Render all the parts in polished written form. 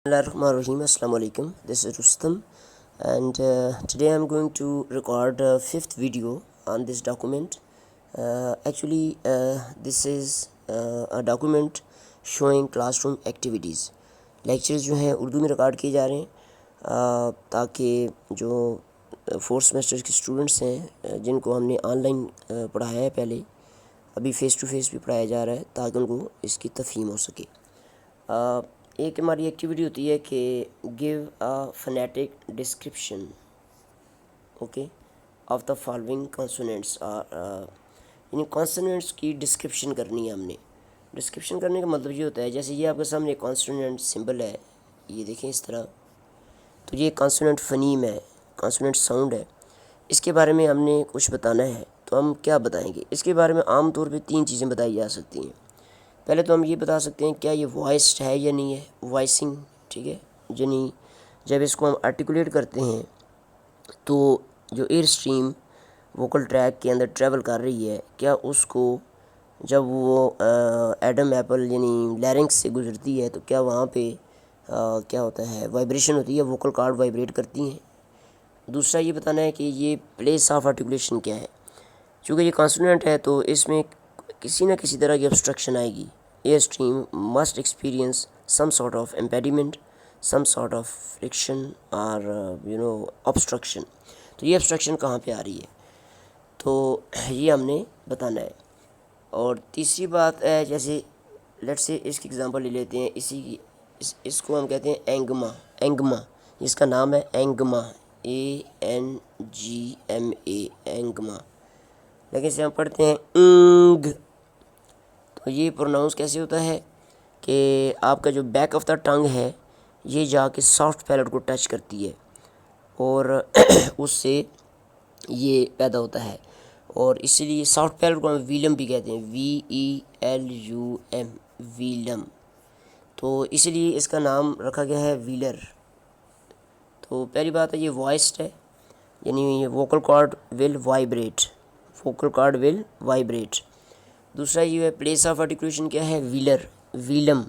Bismillahirrahmanirrahim. Assalamu alaikum. This is Rustam, and today I'm going to record a fifth video on this document. This is a document showing classroom activities. Lectures जो हैं उर्दू में record किए जा रहे हैं ताकि जो फोर्थ सेमेस्टर के स्टूडेंट्स हैं जिनको हमने ऑनलाइन पढ़ाया है पहले, अभी फ़ेस टू फेस भी पढ़ाया जा रहा है ताकि उनको इसकी तफ़हीम हो सके। एक हमारी एक्टिविटी होती है कि give a phonetic description okay of the following consonants, यानी कॉन्सोनेंट्स की डिस्क्रिप्शन करनी है हमने। डिस्क्रिप्शन करने का मतलब ये होता है, जैसे ये आपके सामने कॉन्सोनेंट सिंबल है, ये देखें इस तरह, तो ये कॉन्सोनेंट फ़नीम है, कॉन्सोनेंट साउंड है। इसके बारे में हमने कुछ बताना है, तो हम क्या बताएंगे? इसके बारे में आम तौर पे 3 चीज़ें बताई जा सकती हैं। पहले तो हम ये बता सकते हैं क्या ये वॉइस्ड है या नहीं है, वॉइसिंग, ठीक है, यानी जब इसको हम आर्टिकुलेट करते हैं तो जो एयर स्ट्रीम वोकल ट्रैक के अंदर ट्रैवल कर रही है, क्या उसको जब वो एडम एप्पल यानी लैरिंक्स से गुजरती है तो क्या वहाँ पे क्या होता है, वाइब्रेशन होती है, वोकल कॉर्ड वाइब्रेट करती हैं। दूसरा ये बताना है कि ये प्लेस ऑफ आर्टिकुलेशन क्या है। चूँकि ये कॉन्सोनेंट है तो इसमें किसी न किसी तरह की ऑब्स्ट्रक्शन आएगी। Air stream must experience some sort of impediment, some sort of friction और ऑब्स्ट्रक्शन। तो ये ऑब्स्ट्रक्शन कहाँ पे आ रही है, तो ये हमने बताना है। और तीसरी बात है, जैसे लेट्स से इसकी एग्जांपल ले लेते हैं, इसको हम कहते हैं एंगमा। एंगमा, इसका नाम है एंगमा, ANGMA, एंगमा। लेकिन इसे हम पढ़ते हैं इंग। तो ये प्रोनाउंस कैसे होता है कि आपका जो बैक ऑफ द टंग है ये जाके सॉफ्ट पैलेट को टच करती है और उससे ये पैदा होता है, और इसीलिए सॉफ्ट पैलेट को हम वीलम भी कहते हैं, VELUM, वीलम। तो इसलिए इसका नाम रखा गया है व्हीलर। तो पहली बात है ये वॉइस्ड है, यानी vocal cord will vibrate, vocal cord will vibrate. दूसरा ये है प्लेस ऑफ आर्टिकुलेशन क्या है, व्हीलर, वीलम,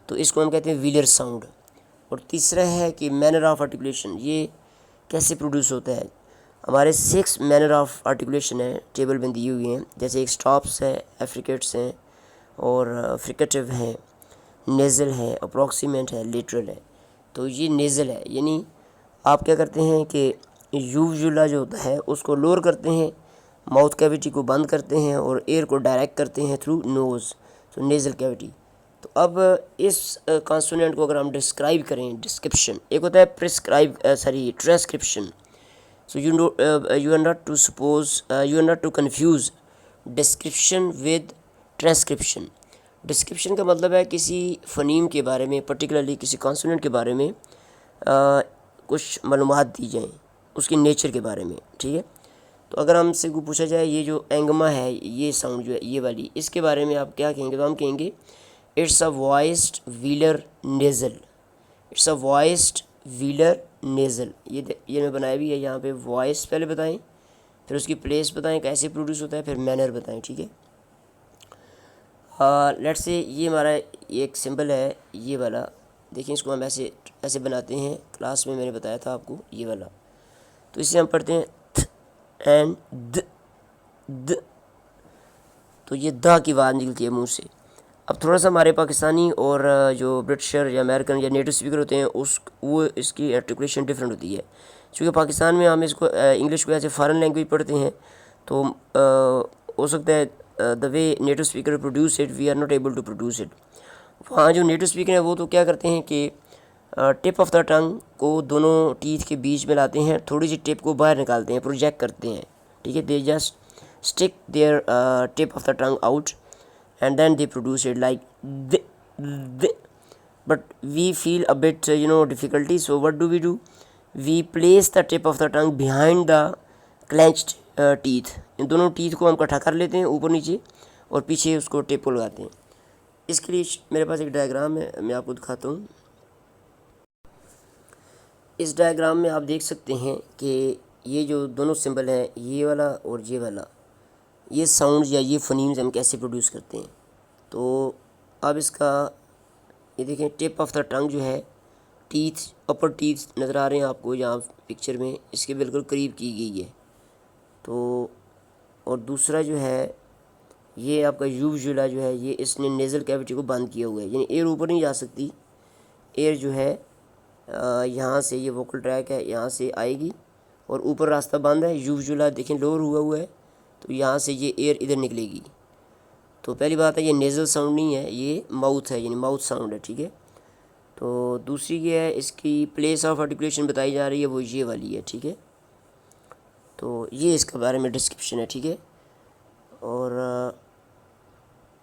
तो इसको हम कहते हैं व्हीलर साउंड। और तीसरा है कि मैनर ऑफ आर्टिकुलेशन, ये कैसे प्रोड्यूस होता है। हमारे 6 मैनर ऑफ आर्टिकुलेशन है, टेबल में दी हुई हैं, जैसे एक स्टॉप्स है, एफ्रिकेट्स हैं और फ्रिकेटिव हैं, नेज़ल है, अप्रॉक्सीमेट है, लेटरल है। तो ये नेज़ल है, यानी आप क्या करते हैं कि यूजुला जो होता है उसको लोअर करते हैं, माउथ कैविटी को बंद करते हैं और एयर को डायरेक्ट करते हैं थ्रू नोज़, तो नेज़ल कैविटी। तो अब इस कॉन्सोनेंट को अगर हम डिस्क्राइब करें, डिस्क्रिप्शन, एक होता है prescribe transcription. So you are not to confuse description with transcription. Description का मतलब है किसी फ़नीम के बारे में, पर्टिकुलरली किसी कॉन्सोनेंट के बारे में कुछ मालूमात दी जाएँ उसके नेचर के बारे में, ठीक है। तो अगर हमसे को पूछा जाए ये जो एंगमा है, ये साउंड जो है ये वाली, इसके बारे में आप क्या कहेंगे, तो हम कहेंगे it's a voiced wheeler nasal, it's a voiced wheeler nasal. ये मैं बनाया भी है यहाँ पे, वॉइस पहले बताएं, फिर उसकी प्लेस बताएं कैसे प्रोड्यूस होता है, फिर मैनर बताएं, ठीक है। लेट्स से ये हमारा एक सिंबल है ये वाला, देखिए इसको हम ऐसे ऐसे बनाते हैं, क्लास में मैंने बताया था आपको ये वाला। तो इसे हम पढ़ते हैं थ एंड द, तो ये द की आवाज़ निकलती है मुंह से। अब थोड़ा सा हमारे पाकिस्तानी और जो ब्रिटिशर या अमेरिकन या नेटिव स्पीकर होते हैं वो इसकी आर्टिकुलेशन डिफरेंट होती है। क्योंकि पाकिस्तान में हम इसको इंग्लिश को ऐसे फॉरेन लैंग्वेज पढ़ते हैं, तो हो सकता है the way native speaker produce it we are not able to produce it. वहाँ जो नेटिव स्पीकर हैं वो तो क्या करते हैं कि टिप ऑफ द टंग को दोनों टीथ के बीच में लाते हैं, थोड़ी सी टिप को बाहर निकालते हैं, प्रोजेक्ट करते हैं, ठीक है। They just stick their tip of the tongue out and then they produce it like the, but we feel a bit difficulty, so what do, we place the tip of the tongue behind the clenched teeth। इन दोनों teeth को हम इकट्ठा कर लेते हैं ऊपर नीचे और पीछे उसको टेप को लगाते हैं। इसके लिए मेरे पास एक डायग्राम है, मैं आपको दिखाता हूँ। इस डायग्राम में आप देख सकते हैं कि ये जो दोनों सिंबल हैं, ये वाला और ये वाला, ये साउंड या ये फ़नीम्स हम कैसे प्रोड्यूस करते हैं। तो अब इसका ये देखें, टिप ऑफ द टंग जो है टीथ, अपर टीथ नज़र आ रहे हैं आपको यहाँ पिक्चर में, इसके बिल्कुल करीब की गई है। तो और दूसरा जो है ये आपका यूजुला जो है, ये इसने नेज़ल कैविटी को बंद किया हुआ है, यानी एयर ऊपर नहीं जा सकती। एयर जो है यहाँ से, ये वोकल ट्रैक है, यहाँ से आएगी और ऊपर रास्ता बंद है। यूजुला देखें लोअर हुआ है, तो यहाँ से ये एयर इधर निकलेगी। तो पहली बात है ये नेज़ल साउंड नहीं है, ये माउथ है, यानी माउथ साउंड है, ठीक है। तो दूसरी ये है, इसकी प्लेस ऑफ आर्टिकुलेशन बताई जा रही है, वो ये वाली है, ठीक है। तो ये इसके बारे में डिस्क्रिप्शन है, ठीक है। और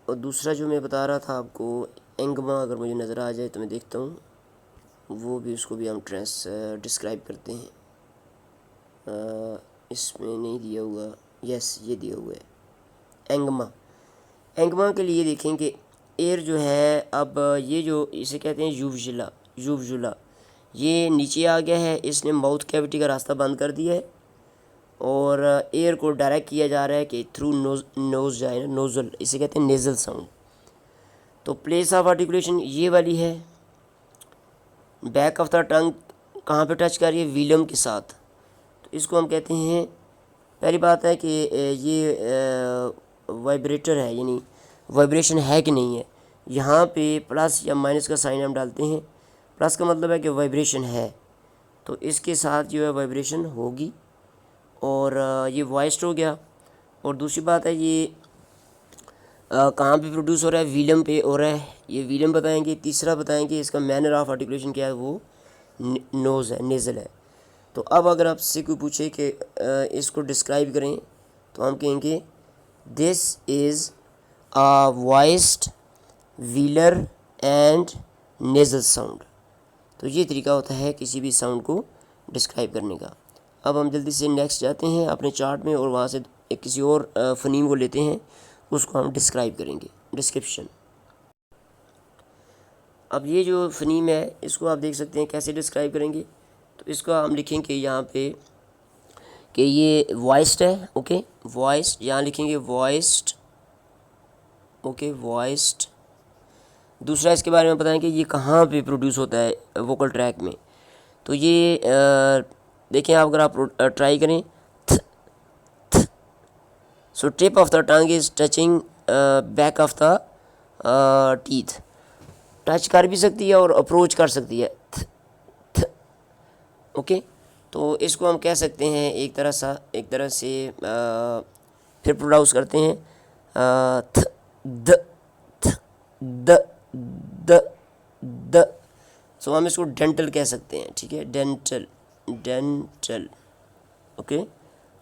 दूसरा जो मैं बता रहा था आपको, एंगमा, अगर मुझे नज़र आ जाए तो मैं देखता हूँ, वो भी, उसको भी हम डिस्क्राइब करते हैं। इसमें नहीं दिया हुआ, यस ये दिया हुआ है एंगमा। एंगमा के लिए देखें कि एयर जो है, अब ये जो इसे कहते हैं यूजुला, ये नीचे आ गया है, इसने माउथ कैविटी का रास्ता बंद कर दिया है और एयर को डायरेक्ट किया जा रहा है कि थ्रू नोज़ जाए ना, नोज़ल, इसे कहते हैं नेज़ल साउंड। तो प्लेस ऑफ आर्टिकुलेशन ये वाली है। बैक ऑफ द टंग कहाँ पे टच कर रही है? विलम के साथ। तो इसको हम कहते हैं, पहली बात है कि ये वाइब्रेटर है, यानी वाइब्रेशन है कि नहीं है। यहाँ पे प्लस या माइनस का साइन हम डालते हैं। प्लस का मतलब है कि वाइब्रेशन है, तो इसके साथ जो है वाइब्रेशन होगी और ये वॉइस्ड हो गया। और दूसरी बात है ये कहाँ पे प्रोड्यूस हो रहा है? विलम पे हो रहा है, ये विलम बताएंगे। तीसरा बताएंगे इसका मैनर ऑफ आर्टिकुलेशन क्या है, वो नोज़ है, नेज़ल है। तो अब अगर आपसे कोई पूछे कि इसको डिस्क्राइब करें, तो हम कहेंगे this is a voiced velar and nasal sound. तो ये तरीका होता है किसी भी साउंड को डिस्क्राइब करने का। अब हम जल्दी से नेक्स्ट जाते हैं अपने चार्ट में और वहाँ से किसी और फ़नीम को लेते हैं, उसको हम डिस्क्राइब करेंगे, डिस्क्रिप्शन। अब ये जो फ़नीम है, इसको आप देख सकते हैं कैसे डिस्क्राइब करेंगे। तो इसको हम लिखेंगे यहाँ पे कि ये वॉइस्ड है, ओके, वॉइस्ड, यहाँ लिखेंगे वॉइस्ड, ओके, वॉइस्ड। दूसरा इसके बारे में बताएं कि ये कहाँ पे प्रोड्यूस होता है वोकल ट्रैक में। तो ये देखें आप, अगर आप ट्राई करें, so tip of the tongue is touching back of the teeth. Touch कर भी सकती है और अप्रोच कर सकती है, ओके। तो इसको हम कह सकते हैं एक तरह से फिर प्रोनाउंस करते हैं द द द द। सो हम इसको डेंटल कह सकते हैं, ठीक है, डेंटल, ओके।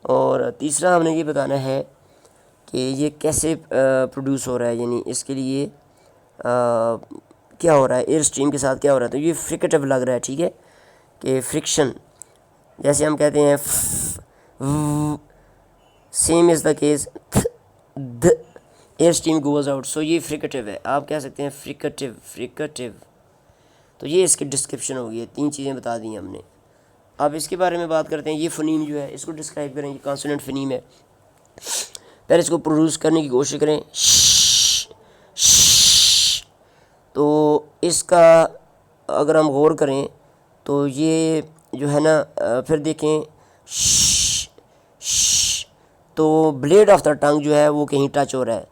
और तीसरा हमने ये बताना है कि ये कैसे प्रोड्यूस हो रहा है, यानी इसके लिए क्या हो रहा है, एयर स्ट्रीम के साथ क्या हो रहा है। तो ये फ्रिकेटिव लग रहा है, ठीक है, कि फ्रिक्शन, जैसे हम कहते हैं same is the case the air stream goes out. So ये फ्रिकेटिव है, आप कह सकते हैं फ्रिकेटिव। तो ये इसकी डिस्क्रिप्शन होगी, ये 3 चीज़ें बता दी हमने। अब इसके बारे में बात करते हैं। ये फ़नीम जो है, इसको डिस्क्राइब करें, ये कॉन्सोनेंट फ़नीम है। पहले इसको प्रोड्यूस करने की कोशिश करें, तो इसका अगर हम गौर करें तो ये जो है ना, फिर देखें तो ब्लेड ऑफ द टंग जो है वो कहीं टच हो रहा है,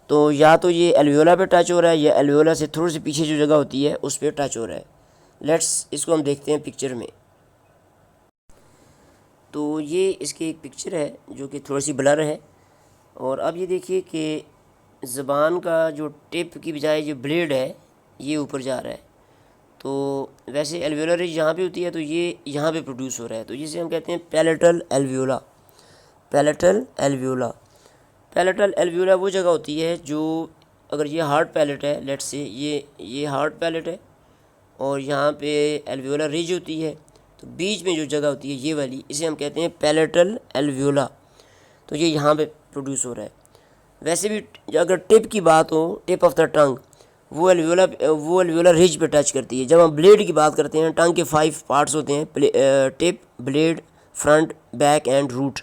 तो या तो ये एल्वियोला पे टच हो रहा है या एल्वियोला से थोड़ी सी पीछे जो जगह होती है उस पर टच हो रहा है। लेट्स इसको हम देखते हैं पिक्चर में। तो ये इसकी एक पिक्चर है जो कि थोड़ी सी ब्लर है। और अब ये देखिए कि ज़बान का जो टिप की बजाय जो ब्लेड है ये ऊपर जा रहा है। तो वैसे एल्वियोलर रिज यहाँ पे होती है, तो ये यहाँ पे प्रोड्यूस हो रहा है। तो जिसे हम कहते हैं पैलेटल एल्वियोला। पैलेटल एल्वियोला वो जगह होती है जो, अगर ये हार्ड पैलेट है, लेट्स से ये हार्ड पैलेट है और यहाँ पे एल्वियोलर रिज होती है, तो बीच में जो जगह होती है ये वाली, इसे हम कहते हैं पैलेटल एल्वियोला। तो ये यहाँ पे प्रोड्यूस हो रहा है। वैसे भी अगर टिप की बात हो, टिप ऑफ द टंग, वो एल्वियोला रिज पे टच करती है। जब हम ब्लेड की बात करते हैं, टंग के 5 पार्ट्स होते हैं, tip, blade, front, back and root.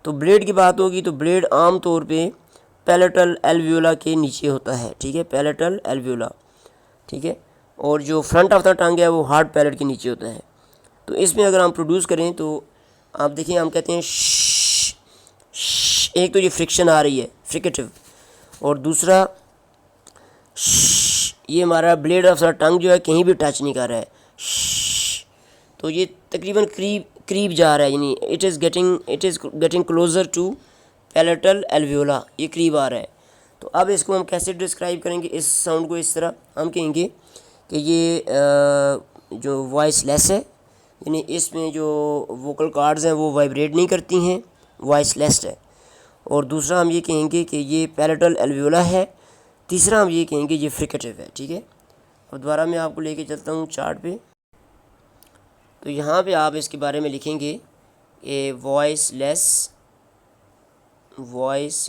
तो ब्लेड की बात होगी तो ब्लेड आम तौर पे पैलेटल एल्वियोला के नीचे होता है, ठीक है, पैलेटल एल्वियोला। ठीक है। और जो फ्रंट ऑफ द टंग है वो हार्ड पैलेट के नीचे होता है। तो इसमें अगर हम प्रोड्यूस करें तो आप देखिए, हम कहते हैं एक तो ये फ्रिक्शन आ रही है, फ्रिकेटिव, और दूसरा ये हमारा ब्लेड ऑफ द टंग जो है कहीं भी टच नहीं कर रहा है। तो ये तकरीबन करीब जा रहा है, यानी it is getting closer to palatal alveolar, ये करीब आ रहा है। तो अब इसको हम कैसे डिस्क्राइब करेंगे इस साउंड को? इस तरह हम कहेंगे कि ये जो वॉइस लेस है, यानी इसमें जो वोकल कॉर्ड्स हैं वो वाइब्रेट नहीं करती हैं, वॉइस लेस है। और दूसरा हम ये कहेंगे कि ये पैलेटल एल्वियोला है। तीसरा हम ये कहेंगे ये फ्रिकेटिव है, ठीक है। अब दोबारा मैं आपको लेके चलता हूँ चार्ट पे। तो यहाँ पे आप इसके बारे में लिखेंगे कि वॉइस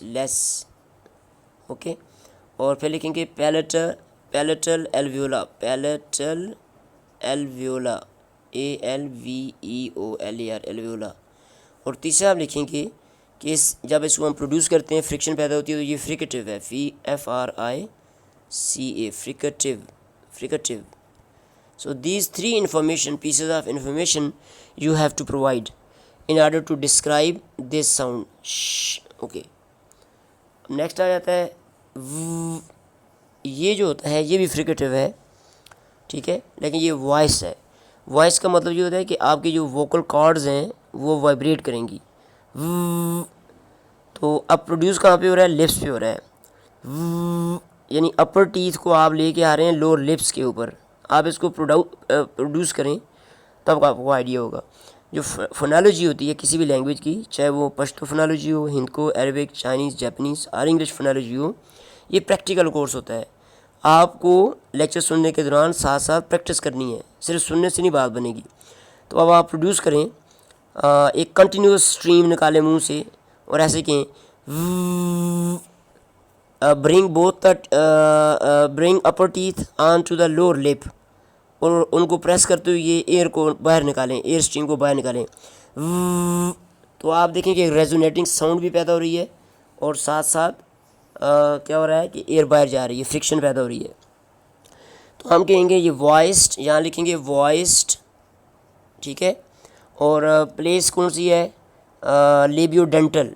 लेस, ओके। और फिर लिखेंगे पैलेटल एल्वियोला, ALVEOLAR, एल्वियोला। और तीसरा आप लिखेंगे कि जब इसको हम प्रोड्यूस करते हैं, फ्रिक्शन पैदा होती है, तो ये फ्रिकेटिव है, FRICA, fricative. So these three pieces of information you have to provide in order to describe this sound. Okay. Next आ जाता है ये जो होता है ये भी फ्रिकेटिव है, ठीक है, लेकिन ये वॉइस है। वॉइस का मतलब ये होता है कि आपकी जो वोकल कॉर्ड्स हैं वो वाइब्रेट करेंगी। तो अब प्रोड्यूस कहाँ पे हो रहा है? लिप्स पे हो रहा है। यानी अपर टीथ को आप लेके आ रहे हैं लोअर लिप्स के ऊपर। आप इसको प्रोड्यूस करें तब आपको आइडिया होगा। जो फोनोलॉजी होती है किसी भी लैंग्वेज की, चाहे वो पश्तो फोनोलॉजी हो, हिंदको, अरबिक, चाइनीज़, जापानीज़ और इंग्लिश फोनोलॉजी हो, ये प्रैक्टिकल कोर्स होता है। आपको लेक्चर सुनने के दौरान साथ साथ प्रैक्टिस करनी है, सिर्फ सुनने से नहीं बात बनेगी। तो अब आप प्रोड्यूस करें, एक कंटिन्यूस स्ट्रीम निकालें मुंह से और ऐसे कहें bring upper teeth on to the lower lip, और उनको प्रेस करते हुए ये एयर को बाहर निकालें, एयर स्ट्रीम को बाहर निकालें। तो आप देखें कि रेजोनेटिंग साउंड भी पैदा हो रही है और साथ साथ क्या हो रहा है कि एयर बाहर जा रही है, फ्रिक्शन पैदा हो रही है। तो हम कहेंगे ये वॉइस्ड, यहाँ लिखेंगे वॉइस्ड, ठीक है। और प्लेस कौन सी है? लेबियोडेंटल,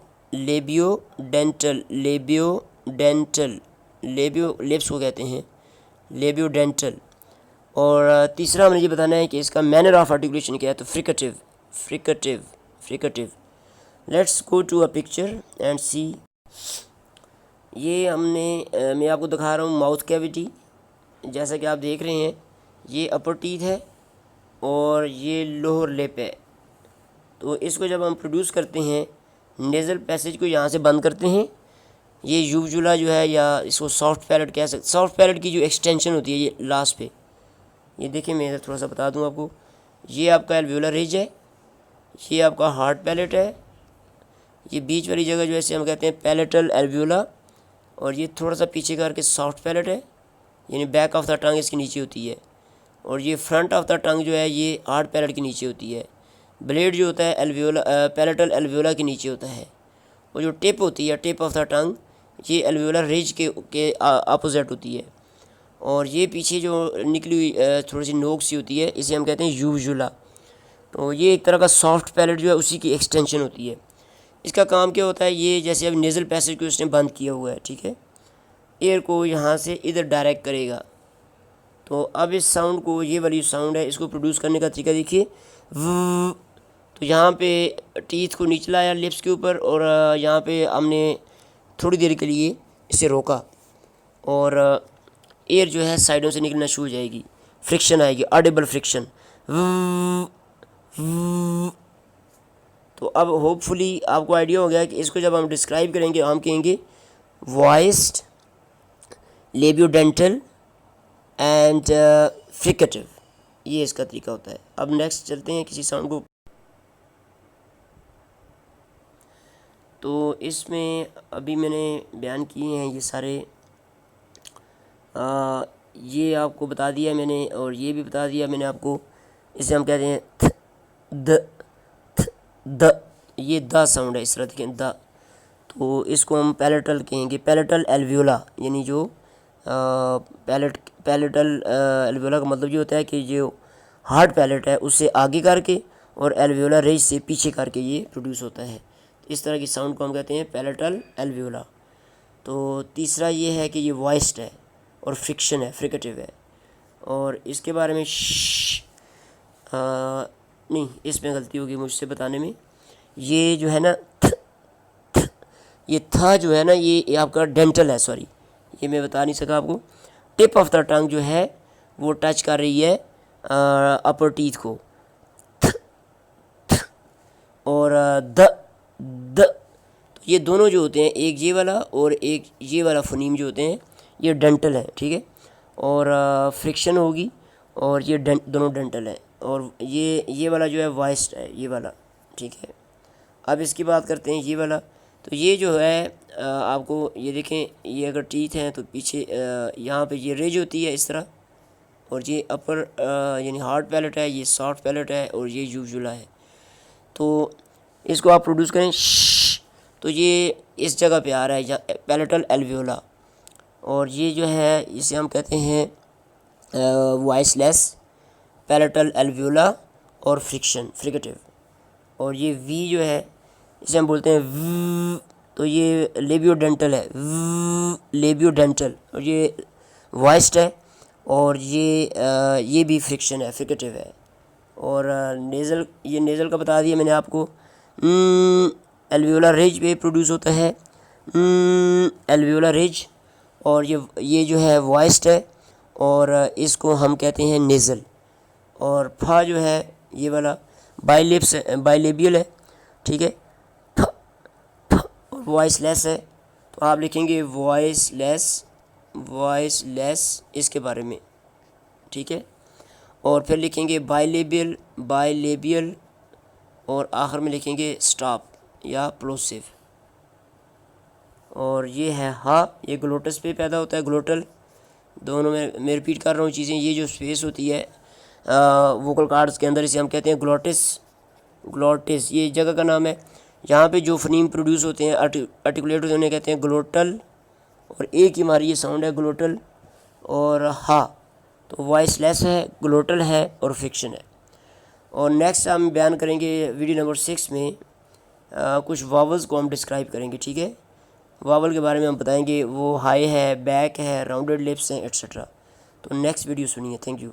लिप्स को कहते हैं लेबियोडेंटल। और तीसरा हमें ये बताना है कि इसका मैनर ऑफ आर्टिकुलेशन क्या है, तो fricative. Let's go to a picture and see. ये मैं आपको दिखा रहा हूँ माउथ कैविटी। जैसा कि आप देख रहे हैं ये अपर टीथ है और ये लोअर लिप है। तो इसको जब हम प्रोड्यूस करते हैं, नेज़ल पैसेज को यहाँ से बंद करते हैं। ये यूजुला जो है, या इसको सॉफ्ट पैलेट कह सकते, सॉफ्ट पैलेट की जो एक्सटेंशन होती है ये लास्ट पे, ये देखिए मैं थोड़ा सा बता दूं आपको। ये आपका एल्वियोलर रिज है, ये आपका हार्ड पैलेट है, ये बीच वाली जगह जो है इसे हम कहते हैं पैलेटल एल्वियोला, और ये थोड़ा सा पीछे करके सॉफ्ट पैलेट है, यानी बैक ऑफ द टंग इसके नीचे होती है। और ये फ्रंट ऑफ द टंग जो है ये हार्ड पैलेट के नीचे होती है। ब्लेड जो होता है एल्वियोला, पैलेटल एल्वियोला के नीचे होता है। और जो टिप होती है, टिप ऑफ द टंग, ये एल्वियोलर रिज के अपोजिट होती है। और ये पीछे जो निकली हुई थोड़ी सी नोक सी होती है, इसे हम कहते हैं यूजुला। तो ये एक तरह का सॉफ्ट पैलेट जो है उसी की एक्सटेंशन होती है। इसका काम क्या होता है? ये जैसे अब नेज़ल पैसेज को इसने बंद किया हुआ है, ठीक है, एयर को यहाँ से इधर डायरेक्ट करेगा। तो अब इस साउंड को, ये वाली साउंड है, इसको प्रोड्यूस करने का तरीका देखिए। तो यहाँ पे टीथ को नीचे लाया लिप्स के ऊपर, और यहाँ पे हमने थोड़ी देर के लिए इसे रोका, और एयर जो है साइडों से निकलना शुरू हो जाएगी, फ्रिक्शन आएगी, ऑडिबल फ्रिक्शन। तो अब होपफुली आपको आइडिया हो गया कि इसको जब हम डिस्क्राइब करेंगे हम कहेंगे वॉइस्ड, लेबियोडेंटल एंड फ्रिकेटिव, ये इसका तरीका होता है। अब नेक्स्ट चलते हैं किसी साउंड को। तो इसमें अभी मैंने बयान किए हैं ये सारे, ये आपको बता दिया मैंने, और ये भी बता दिया मैंने आपको। इसे हम कहते हैं द, ये द साउंड है, इस तरह देखें द। तो इसको हम पैलेटल कहेंगे, पैलेटल एल्वियोला, यानी जो पैलेटल एल्वियोला का मतलब ये होता है कि जो हार्ड पैलेट है उससे आगे करके और एल्वियोलर रिज से पीछे करके ये प्रोड्यूस होता है। तो इस तरह की साउंड को हम कहते हैं पैलेटल एल्वियोला। तो तीसरा ये है कि ये वॉइस्ड है और फ्रिक्शन है, फ्रिकेटिव है। और इसके बारे में नहीं, इसमें गलती होगी मुझसे बताने में। ये जो है ना ये था जो है ना ये आपका डेंटल है, सॉरी ये मैं बता नहीं सका आपको। टिप ऑफ द टंग जो है वो टच कर रही है अपर टीथ को, और द तो ये दोनों जो होते हैं, एक ये वाला और एक ये वाला फोनीम जो होते हैं, ये डेंटल है, ठीक है। और फ्रिक्शन होगी और ये दोनों डेंटल है। और ये वाला जो है वॉइस्ड है, ये वाला, ठीक है। अब इसकी बात करते हैं ये वाला। तो ये जो है आपको ये देखें, ये अगर टीथ हैं तो पीछे यहाँ पे ये रेज होती है इस तरह, और ये अपर यानी हार्ड पैलेट है, ये सॉफ्ट पैलेट है, और ये यूजुला है। तो इसको आप प्रोड्यूस करें तो ये इस जगह पे आ रहा है पैलेटल एल्वियोला। और ये जो है इसे हम कहते हैं वॉइसलेस पैलेटल एल्वियोला और फ्रिकेटिव। और ये वी जो है इसे हम बोलते हैं तो ये लेबियोडेंटल है, लेबियोडेंटल। और ये वॉइस्ड है और ये भी फ्रिक्शन है, फ्रिकेटिव है। और नेज़ल, ये नेज़ल का बता दिया मैंने आपको। एल्वियोलर रिज पे प्रोड्यूस होता है एल्वियोलर रिज। और ये जो है वॉइस्ड है और इसको हम कहते हैं नेज़ल। और फा जो है ये वाला बाइलेबियल है, ठीक है। और वॉइसलेस है, तो आप लिखेंगे वॉइसलेस इसके बारे में, ठीक है। और फिर लिखेंगे बाइलेबियल और आखिर में लिखेंगे स्टॉप या प्लोसिव। और ये है हा, ये ग्लोटस पे पैदा होता है, ग्लोटल। दोनों में मैं रिपीट कर रहा हूँ चीज़ें। ये जो स्पेस होती है वोकल कार्ड्स के अंदर, इसे हम कहते हैं ग्लोटिस, ये जगह का नाम है। यहाँ पे जो फनीम प्रोड्यूस होते हैं, आर्टिकुलेट होते हैं, उन्हें कहते हैं ग्लोटल। और एक ही हमारी ये साउंड है ग्लोटल और हा। तो वॉइसलेस है, ग्लोटल है और फ्रिक्शन है। और नेक्स्ट हम बयान करेंगे वीडियो नंबर 6 में कुछ वावल्स को हम डिस्क्राइब करेंगे, ठीक है। वावल के बारे में हम बताएंगे, वो हाई है, बैक है, राउंडेड लिप्स हैं, एट्सेट्रा। तो नेक्स्ट वीडियो सुनिए। Thank you.